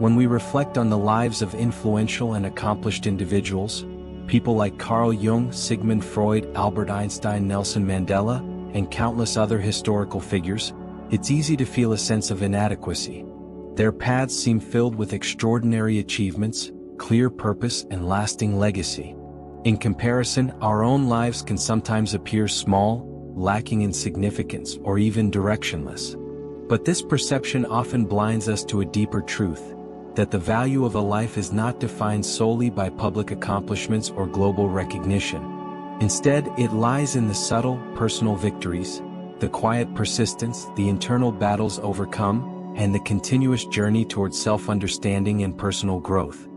When we reflect on the lives of influential and accomplished individuals, people like Carl Jung, Sigmund Freud, Albert Einstein, Nelson Mandela, and countless other historical figures, it's easy to feel a sense of inadequacy. Their paths seem filled with extraordinary achievements, clear purpose, and lasting legacy. In comparison, our own lives can sometimes appear small, lacking in significance, or even directionless. But this perception often blinds us to a deeper truth, that the value of a life is not defined solely by public accomplishments or global recognition. Instead, it lies in the subtle, personal victories, the quiet persistence, the internal battles overcome, and the continuous journey towards self-understanding and personal growth.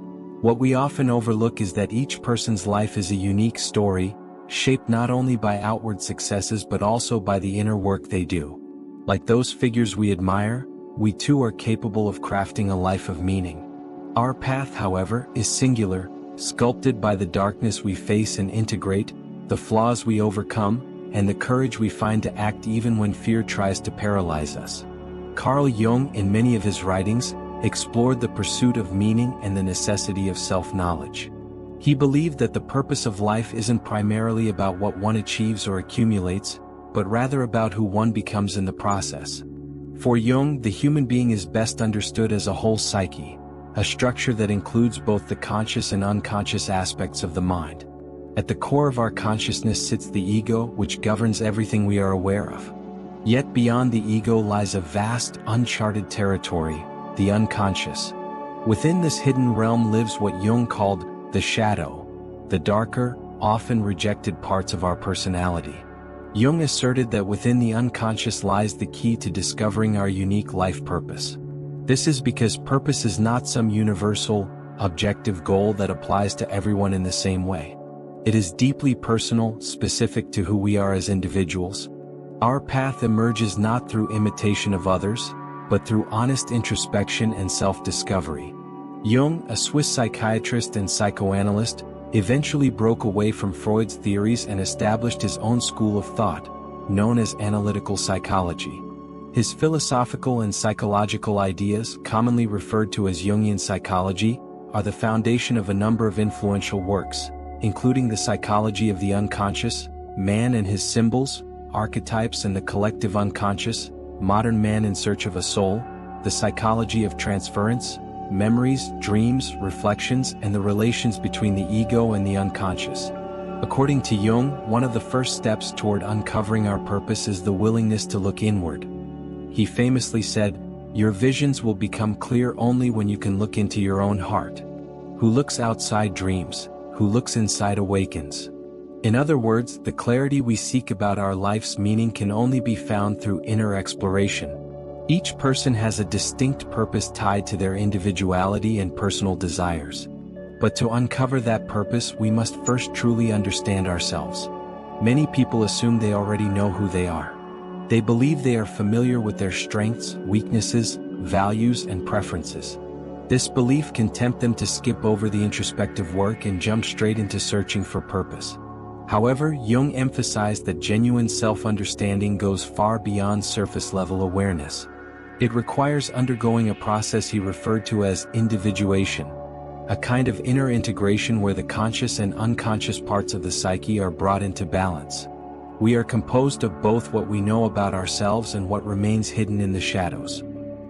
What we often overlook is that each person's life is a unique story, shaped not only by outward successes but also by the inner work they do. Like those figures we admire, we too are capable of crafting a life of meaning. Our path, however, is singular, sculpted by the darkness we face and integrate, the flaws we overcome, and the courage we find to act even when fear tries to paralyze us. Carl Jung, in many of his writings, explored the pursuit of meaning and the necessity of self-knowledge. He believed that the purpose of life isn't primarily about what one achieves or accumulates, but rather about who one becomes in the process. For Jung, the human being is best understood as a whole psyche, a structure that includes both the conscious and unconscious aspects of the mind. At the core of our consciousness sits the ego, which governs everything we are aware of. Yet beyond the ego lies a vast, uncharted territory, the unconscious. Within this hidden realm lives what Jung called the shadow, the darker, often rejected parts of our personality. Jung asserted that within the unconscious lies the key to discovering our unique life purpose. This is because purpose is not some universal, objective goal that applies to everyone in the same way. It is deeply personal, specific to who we are as individuals. Our path emerges not through imitation of others, but through honest introspection and self-discovery. Jung, a Swiss psychiatrist and psychoanalyst, eventually broke away from Freud's theories and established his own school of thought, known as analytical psychology. His philosophical and psychological ideas, commonly referred to as Jungian psychology, are the foundation of a number of influential works, including The Psychology of the Unconscious, Man and His Symbols, Archetypes and the Collective Unconscious, Modern Man in Search of a Soul, The Psychology of Transference, Memories, Dreams, Reflections, and the Relations Between the Ego and the Unconscious. According to Jung, one of the first steps toward uncovering our purpose is the willingness to look inward. He famously said, "Your visions will become clear only when you can look into your own heart. Who looks outside dreams, who looks inside awakens." In other words, the clarity we seek about our life's meaning can only be found through inner exploration. Each person has a distinct purpose tied to their individuality and personal desires. But to uncover that purpose, we must first truly understand ourselves. Many people assume they already know who they are. They believe they are familiar with their strengths, weaknesses, values, and preferences. This belief can tempt them to skip over the introspective work and jump straight into searching for purpose. However, Jung emphasized that genuine self-understanding goes far beyond surface-level awareness. It requires undergoing a process he referred to as individuation, a kind of inner integration where the conscious and unconscious parts of the psyche are brought into balance. We are composed of both what we know about ourselves and what remains hidden in the shadows.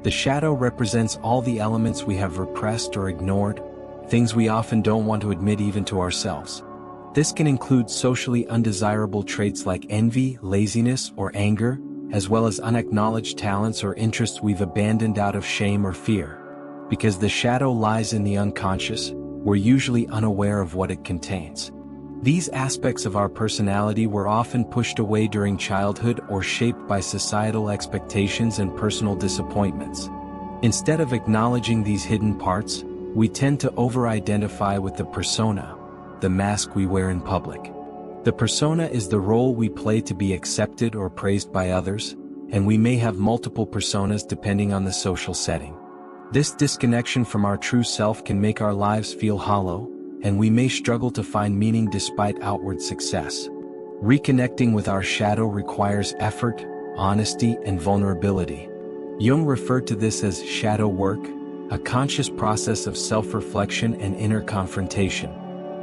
The shadow represents all the elements we have repressed or ignored, things we often don't want to admit even to ourselves. This can include socially undesirable traits like envy, laziness, or anger, as well as unacknowledged talents or interests we've abandoned out of shame or fear. Because the shadow lies in the unconscious, we're usually unaware of what it contains. These aspects of our personality were often pushed away during childhood or shaped by societal expectations and personal disappointments. Instead of acknowledging these hidden parts, we tend to over-identify with the persona, the mask we wear in public. The persona is the role we play to be accepted or praised by others, and we may have multiple personas depending on the social setting. This disconnection from our true self can make our lives feel hollow, and we may struggle to find meaning despite outward success. Reconnecting with our shadow requires effort, honesty, and vulnerability. Jung referred to this as shadow work, a conscious process of self-reflection and inner confrontation.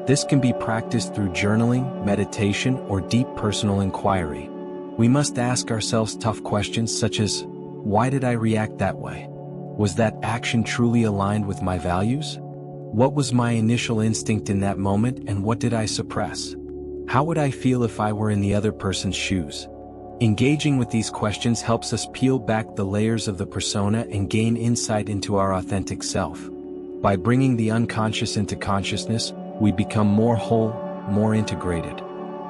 This can be practiced through journaling, meditation, or deep personal inquiry. We must ask ourselves tough questions such as, why did I react that way? Was that action truly aligned with my values? What was my initial instinct in that moment, and what did I suppress? How would I feel if I were in the other person's shoes? Engaging with these questions helps us peel back the layers of the persona and gain insight into our authentic self. By bringing the unconscious into consciousness, we become more whole, more integrated.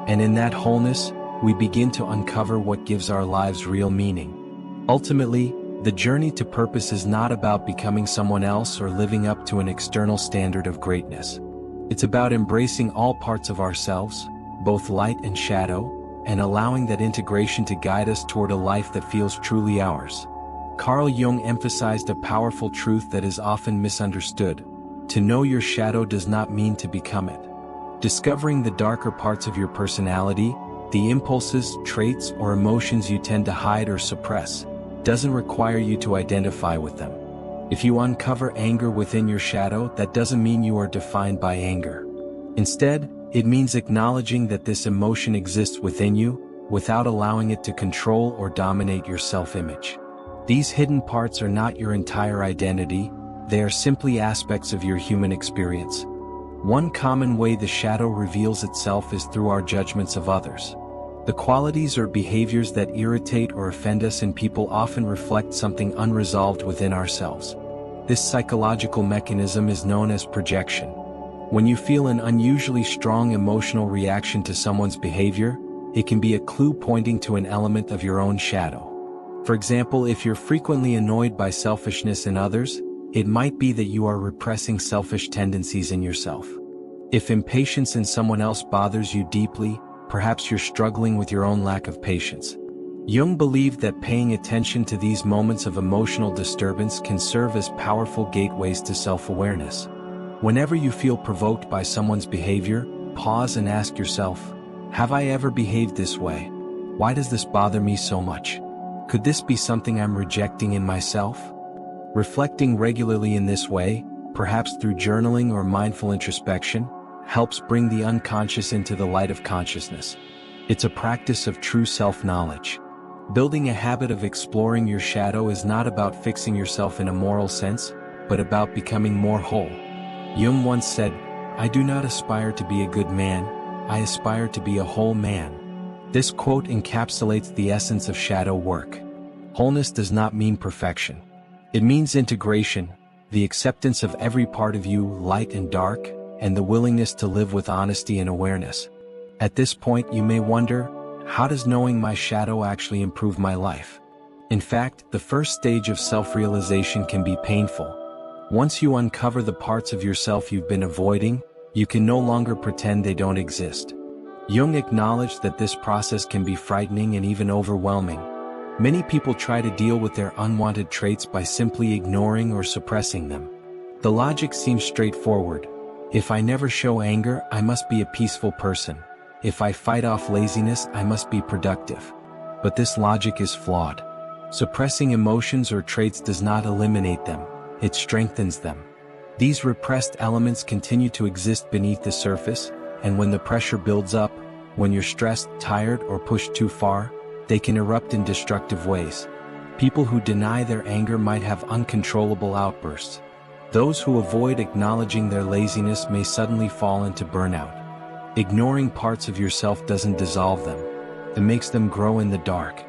And in that wholeness, we begin to uncover what gives our lives real meaning. Ultimately, the journey to purpose is not about becoming someone else or living up to an external standard of greatness. It's about embracing all parts of ourselves, both light and shadow, and allowing that integration to guide us toward a life that feels truly ours. Carl Jung emphasized a powerful truth that is often misunderstood. To know your shadow does not mean to become it. Discovering the darker parts of your personality, the impulses, traits, or emotions you tend to hide or suppress, doesn't require you to identify with them. If you uncover anger within your shadow, that doesn't mean you are defined by anger. Instead, it means acknowledging that this emotion exists within you, without allowing it to control or dominate your self-image. These hidden parts are not your entire identity, they are simply aspects of your human experience. One common way the shadow reveals itself is through our judgments of others. The qualities or behaviors that irritate or offend us in people often reflect something unresolved within ourselves. This psychological mechanism is known as projection. When you feel an unusually strong emotional reaction to someone's behavior, it can be a clue pointing to an element of your own shadow. For example, if you're frequently annoyed by selfishness in others, it might be that you are repressing selfish tendencies in yourself. If impatience in someone else bothers you deeply, perhaps you're struggling with your own lack of patience. Jung believed that paying attention to these moments of emotional disturbance can serve as powerful gateways to self-awareness. Whenever you feel provoked by someone's behavior, pause and ask yourself, have I ever behaved this way? Why does this bother me so much? Could this be something I'm rejecting in myself? Reflecting regularly in this way, perhaps through journaling or mindful introspection, helps bring the unconscious into the light of consciousness. It's a practice of true self-knowledge. Building a habit of exploring your shadow is not about fixing yourself in a moral sense, but about becoming more whole. Jung once said, "I do not aspire to be a good man, I aspire to be a whole man." This quote encapsulates the essence of shadow work. Wholeness does not mean perfection. It means integration, the acceptance of every part of you, light and dark, and the willingness to live with honesty and awareness. At this point, you may wonder, how does knowing my shadow actually improve my life? In fact, the first stage of self-realization can be painful. Once you uncover the parts of yourself you've been avoiding, you can no longer pretend they don't exist. Jung acknowledged that this process can be frightening and even overwhelming. Many people try to deal with their unwanted traits by simply ignoring or suppressing them. The logic seems straightforward. If I never show anger, I must be a peaceful person. If I fight off laziness, I must be productive. But this logic is flawed. Suppressing emotions or traits does not eliminate them. It strengthens them. These repressed elements continue to exist beneath the surface, and when the pressure builds up, when you're stressed, tired, or pushed too far, they can erupt in destructive ways. People who deny their anger might have uncontrollable outbursts. Those who avoid acknowledging their laziness may suddenly fall into burnout. Ignoring parts of yourself doesn't dissolve them. It makes them grow in the dark.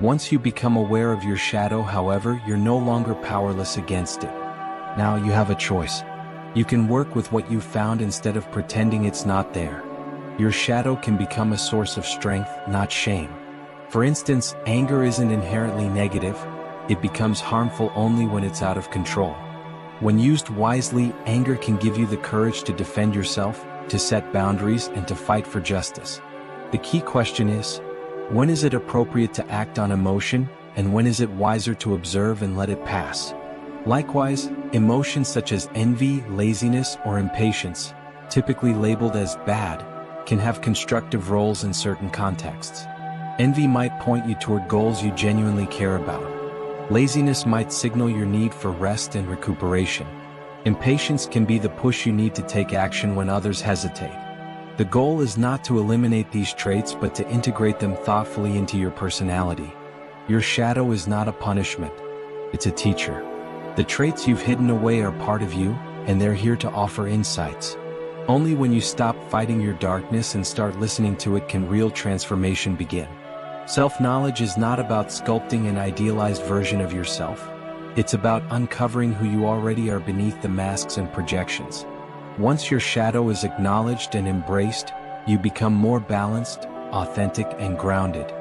Once you become aware of your shadow, however, you're no longer powerless against it. Now you have a choice. You can work with what you've found instead of pretending it's not there. Your shadow can become a source of strength, not shame. For instance, anger isn't inherently negative. It becomes harmful only when it's out of control. When used wisely, anger can give you the courage to defend yourself, to set boundaries, and to fight for justice. The key question is, when is it appropriate to act on emotion, and when is it wiser to observe and let it pass? Likewise, emotions such as envy, laziness, or impatience, typically labeled as bad, can have constructive roles in certain contexts. Envy might point you toward goals you genuinely care about. Laziness might signal your need for rest and recuperation. Impatience can be the push you need to take action when others hesitate. The goal is not to eliminate these traits but to integrate them thoughtfully into your personality. Your shadow is not a punishment. It's a teacher. The traits you've hidden away are part of you, and they're here to offer insights. Only when you stop fighting your darkness and start listening to it can real transformation begin. Self-knowledge is not about sculpting an idealized version of yourself. It's about uncovering who you already are beneath the masks and projections. Once your shadow is acknowledged and embraced, you become more balanced, authentic, and grounded.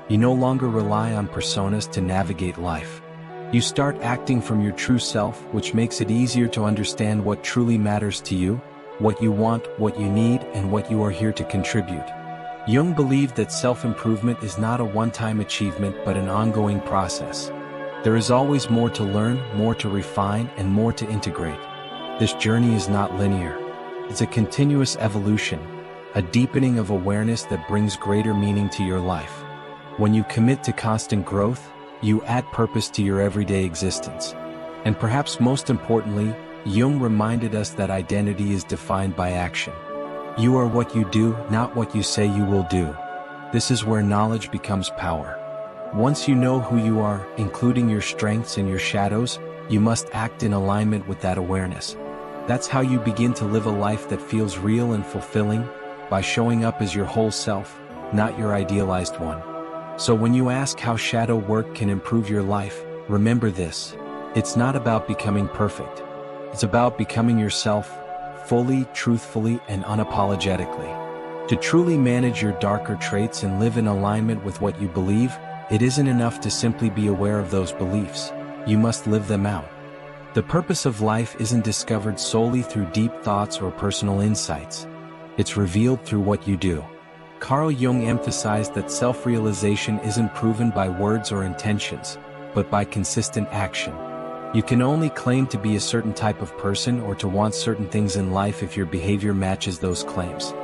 You no longer rely on personas to navigate life. You start acting from your true self, which makes it easier to understand what truly matters to you, what you want, what you need, and what you are here to contribute. Jung believed that self-improvement is not a one-time achievement but an ongoing process. There is always more to learn, more to refine, and more to integrate. This journey is not linear. It's a continuous evolution, a deepening of awareness that brings greater meaning to your life. When you commit to constant growth, you add purpose to your everyday existence. And perhaps most importantly, Jung reminded us that identity is defined by action. You are what you do, not what you say you will do. This is where knowledge becomes power. Once you know who you are, including your strengths and your shadows, you must act in alignment with that awareness. That's how you begin to live a life that feels real and fulfilling, by showing up as your whole self, not your idealized one. So when you ask how shadow work can improve your life, remember this. It's not about becoming perfect. It's about becoming yourself, fully, truthfully, and unapologetically. To truly manage your darker traits and live in alignment with what you believe, it isn't enough to simply be aware of those beliefs. You must live them out. The purpose of life isn't discovered solely through deep thoughts or personal insights. It's revealed through what you do. Carl Jung emphasized that self-realization isn't proven by words or intentions, but by consistent action. You can only claim to be a certain type of person or to want certain things in life if your behavior matches those claims.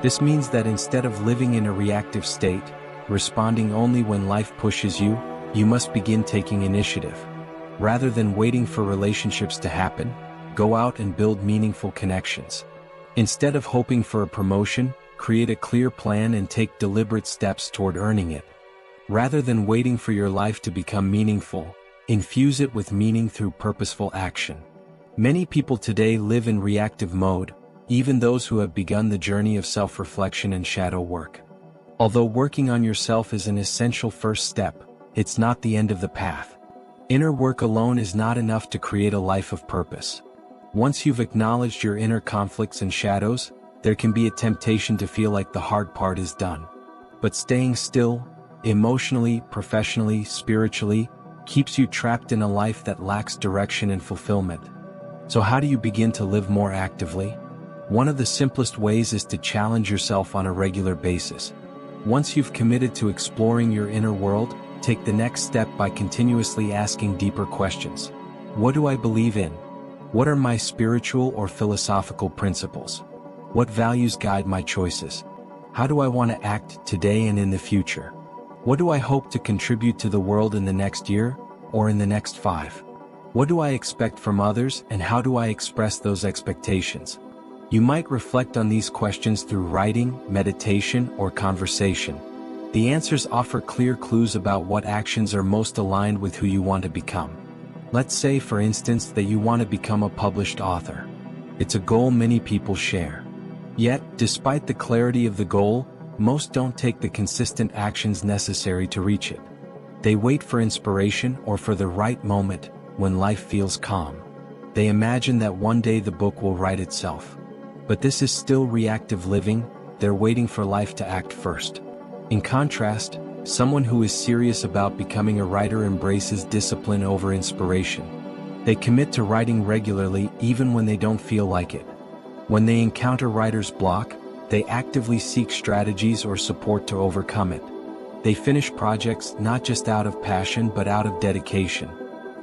This means that instead of living in a reactive state, responding only when life pushes you, you must begin taking initiative. Rather than waiting for relationships to happen, go out and build meaningful connections. Instead of hoping for a promotion, create a clear plan and take deliberate steps toward earning it. Rather than waiting for your life to become meaningful, infuse it with meaning through purposeful action. Many people today live in reactive mode, even those who have begun the journey of self-reflection and shadow work. Although working on yourself is an essential first step, it's not the end of the path. Inner work alone is not enough to create a life of purpose. Once you've acknowledged your inner conflicts and shadows, there can be a temptation to feel like the hard part is done. But staying still, emotionally, professionally, spiritually, keeps you trapped in a life that lacks direction and fulfillment. So how do you begin to live more actively? One of the simplest ways is to challenge yourself on a regular basis. Once you've committed to exploring your inner world, take the next step by continuously asking deeper questions. What do I believe in? What are my spiritual or philosophical principles? What values guide my choices? How do I want to act today and in the future? What do I hope to contribute to the world in the next year, or in the next 5? What do I expect from others, and how do I express those expectations? You might reflect on these questions through writing, meditation, or conversation. The answers offer clear clues about what actions are most aligned with who you want to become. Let's say, for instance, that you want to become a published author. It's a goal many people share. Yet, despite the clarity of the goal, most don't take the consistent actions necessary to reach it. They wait for inspiration or for the right moment, when life feels calm. They imagine that one day the book will write itself. But this is still reactive living. They're waiting for life to act first. In contrast, someone who is serious about becoming a writer embraces discipline over inspiration. They commit to writing regularly even when they don't feel like it. When they encounter writer's block, they actively seek strategies or support to overcome it. They finish projects not just out of passion but out of dedication.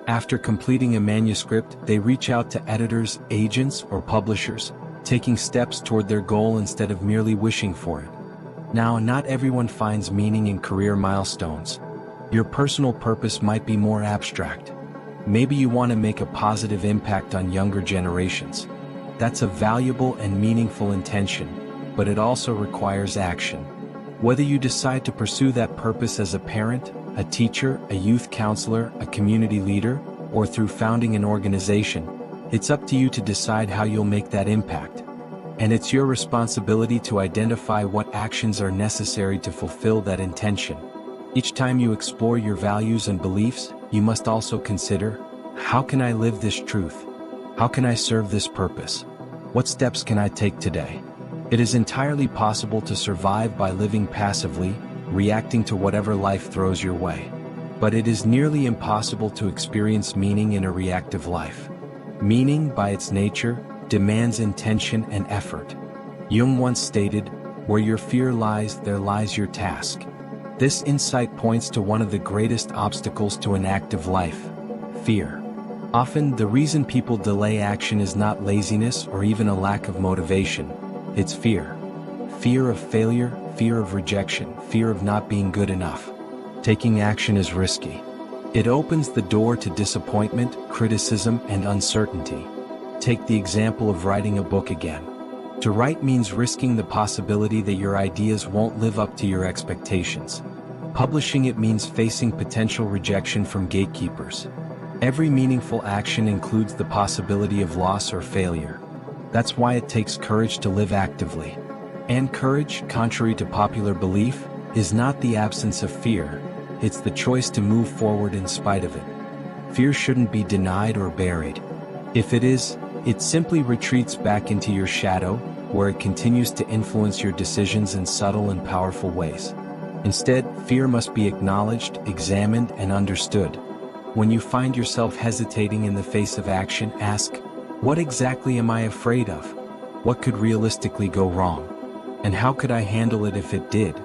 After completing a manuscript, they reach out to editors, agents, or publishers, taking steps toward their goal instead of merely wishing for it. Now, not everyone finds meaning in career milestones. Your personal purpose might be more abstract. Maybe you want to make a positive impact on younger generations. That's a valuable and meaningful intention, but it also requires action. Whether you decide to pursue that purpose as a parent, a teacher, a youth counselor, a community leader, or through founding an organization, it's up to you to decide how you'll make that impact. And it's your responsibility to identify what actions are necessary to fulfill that intention. Each time you explore your values and beliefs, you must also consider, how can I live this truth? How can I serve this purpose? What steps can I take today? It is entirely possible to survive by living passively, reacting to whatever life throws your way. But it is nearly impossible to experience meaning in a reactive life. Meaning, by its nature, demands intention and effort. Jung once stated, "Where your fear lies, there lies your task." This insight points to one of the greatest obstacles to an active life: fear. Often, the reason people delay action is not laziness or even a lack of motivation. It's fear. Fear of failure, fear of rejection, fear of not being good enough. Taking action is risky. It opens the door to disappointment, criticism, and uncertainty. Take the example of writing a book again. To write means risking the possibility that your ideas won't live up to your expectations. Publishing it means facing potential rejection from gatekeepers. Every meaningful action includes the possibility of loss or failure. That's why it takes courage to live actively. And courage, contrary to popular belief, is not the absence of fear. It's the choice to move forward in spite of it. Fear shouldn't be denied or buried. If it is, it simply retreats back into your shadow, where it continues to influence your decisions in subtle and powerful ways. Instead, fear must be acknowledged, examined, and understood. When you find yourself hesitating in the face of action, ask, what exactly am I afraid of? What could realistically go wrong? And how could I handle it if it did?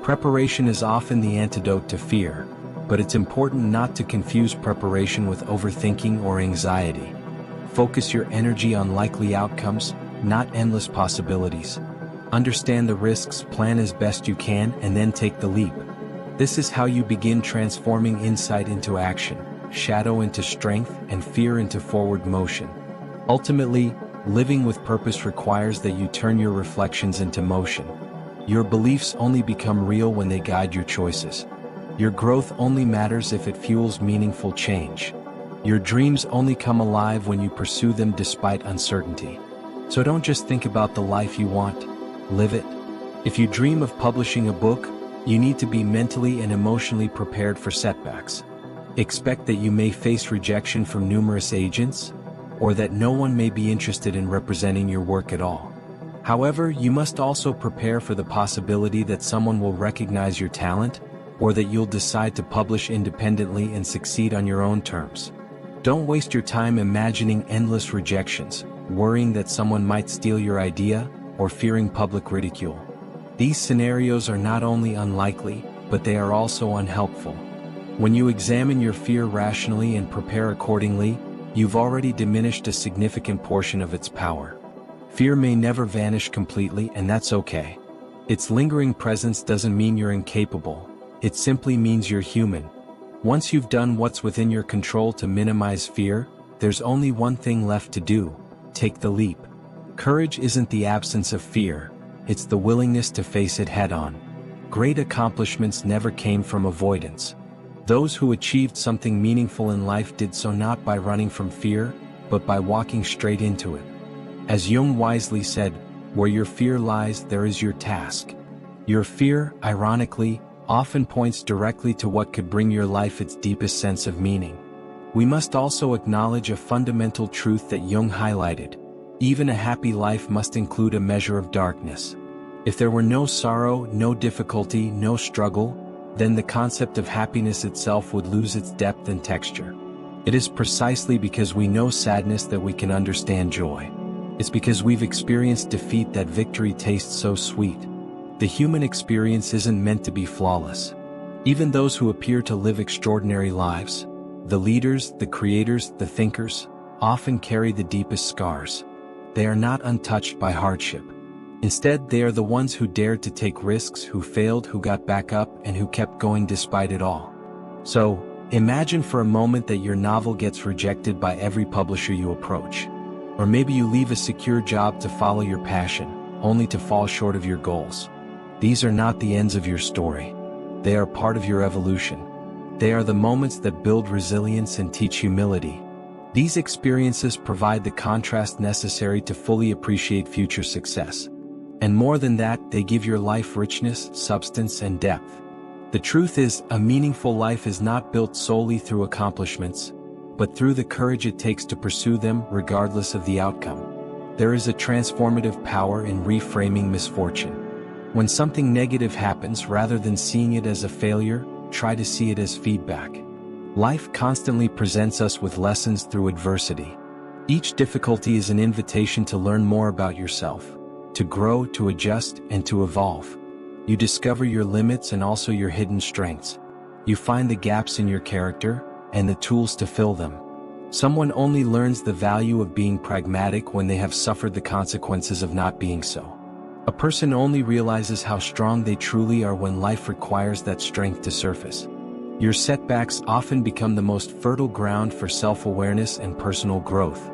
Preparation is often the antidote to fear, but it's important not to confuse preparation with overthinking or anxiety. Focus your energy on likely outcomes, not endless possibilities. Understand the risks, plan as best you can, and then take the leap. This is how you begin transforming insight into action, shadow into strength, and fear into forward motion. Ultimately, living with purpose requires that you turn your reflections into motion. Your beliefs only become real when they guide your choices. Your growth only matters if it fuels meaningful change. Your dreams only come alive when you pursue them despite uncertainty. So don't just think about the life you want, live it. If you dream of publishing a book, you need to be mentally and emotionally prepared for setbacks. Expect that you may face rejection from numerous agents, or that no one may be interested in representing your work at all. However, you must also prepare for the possibility that someone will recognize your talent, or that you'll decide to publish independently and succeed on your own terms. Don't waste your time imagining endless rejections, worrying that someone might steal your idea, or fearing public ridicule. These scenarios are not only unlikely, but they are also unhelpful. When you examine your fear rationally and prepare accordingly, you've already diminished a significant portion of its power. Fear may never vanish completely, and that's okay. Its lingering presence doesn't mean you're incapable. It simply means you're human. Once you've done what's within your control to minimize fear, there's only one thing left to do: take the leap. Courage isn't the absence of fear, it's the willingness to face it head-on. Great accomplishments never came from avoidance. Those who achieved something meaningful in life did so not by running from fear, but by walking straight into it. As Jung wisely said, where your fear lies, there is your task. Your fear, ironically, often points directly to what could bring your life its deepest sense of meaning. We must also acknowledge a fundamental truth that Jung highlighted. Even a happy life must include a measure of darkness. If there were no sorrow, no difficulty, no struggle, then the concept of happiness itself would lose its depth and texture. It is precisely because we know sadness that we can understand joy. It's because we've experienced defeat that victory tastes so sweet. The human experience isn't meant to be flawless. Even those who appear to live extraordinary lives, the leaders, the creators, the thinkers, often carry the deepest scars. They are not untouched by hardship. Instead, they are the ones who dared to take risks, who failed, who got back up, and who kept going despite it all. So, imagine for a moment that your novel gets rejected by every publisher you approach. Or maybe you leave a secure job to follow your passion, only to fall short of your goals. These are not the ends of your story. They are part of your evolution. They are the moments that build resilience and teach humility. These experiences provide the contrast necessary to fully appreciate future success. And more than that, they give your life richness, substance, and depth. The truth is, a meaningful life is not built solely through accomplishments, but through the courage it takes to pursue them regardless of the outcome. There is a transformative power in reframing misfortune. When something negative happens, rather than seeing it as a failure, try to see it as feedback. Life constantly presents us with lessons through adversity. Each difficulty is an invitation to learn more about yourself, to grow, to adjust, and to evolve. You discover your limits and also your hidden strengths. You find the gaps in your character, and the tools to fill them. Someone only learns the value of being pragmatic when they have suffered the consequences of not being so. A person only realizes how strong they truly are when life requires that strength to surface. Your setbacks often become the most fertile ground for self-awareness and personal growth.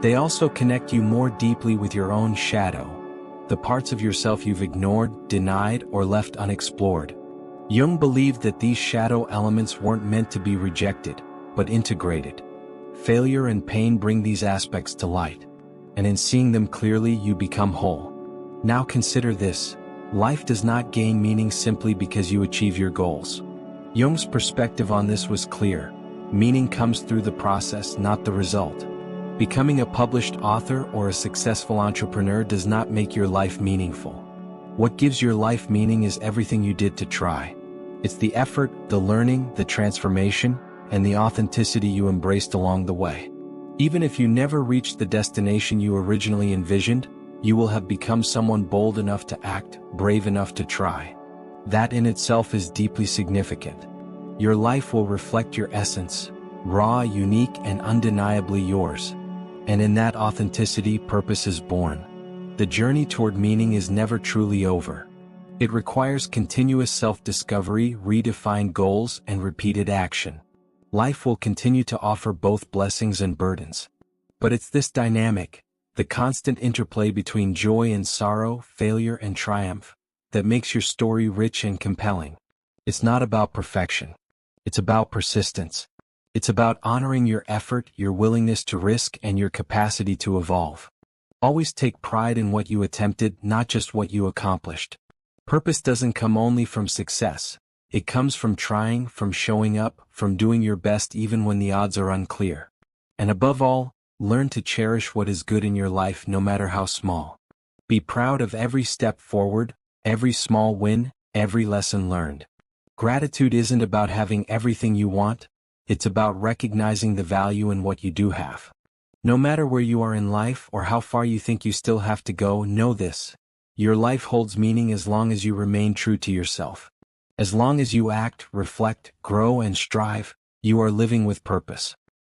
They also connect you more deeply with your own shadow, the parts of yourself you've ignored, denied, or left unexplored. Jung believed that these shadow elements weren't meant to be rejected, but integrated. Failure and pain bring these aspects to light, and in seeing them clearly you become whole. Now consider this: life does not gain meaning simply because you achieve your goals. Jung's perspective on this was clear. Meaning comes through the process, not the result. Becoming a published author or a successful entrepreneur does not make your life meaningful. What gives your life meaning is everything you did to try. It's the effort, the learning, the transformation, and the authenticity you embraced along the way. Even if you never reach the destination you originally envisioned, you will have become someone bold enough to act, brave enough to try. That in itself is deeply significant. Your life will reflect your essence, raw, unique, and undeniably yours. And in that authenticity, purpose is born. The journey toward meaning is never truly over. It requires continuous self-discovery, redefined goals, and repeated action. Life will continue to offer both blessings and burdens. But it's this dynamic, the constant interplay between joy and sorrow, failure and triumph, that makes your story rich and compelling. It's not about perfection. It's about persistence. It's about honoring your effort, your willingness to risk, and your capacity to evolve. Always take pride in what you attempted, not just what you accomplished. Purpose doesn't come only from success. It comes from trying, from showing up, from doing your best even when the odds are unclear. And above all, learn to cherish what is good in your life no matter how small. Be proud of every step forward, every small win, every lesson learned. Gratitude isn't about having everything you want. It's about recognizing the value in what you do have. No matter where you are in life or how far you think you still have to go, know this: your life holds meaning as long as you remain true to yourself. As long as you act, reflect, grow, and strive, you are living with purpose.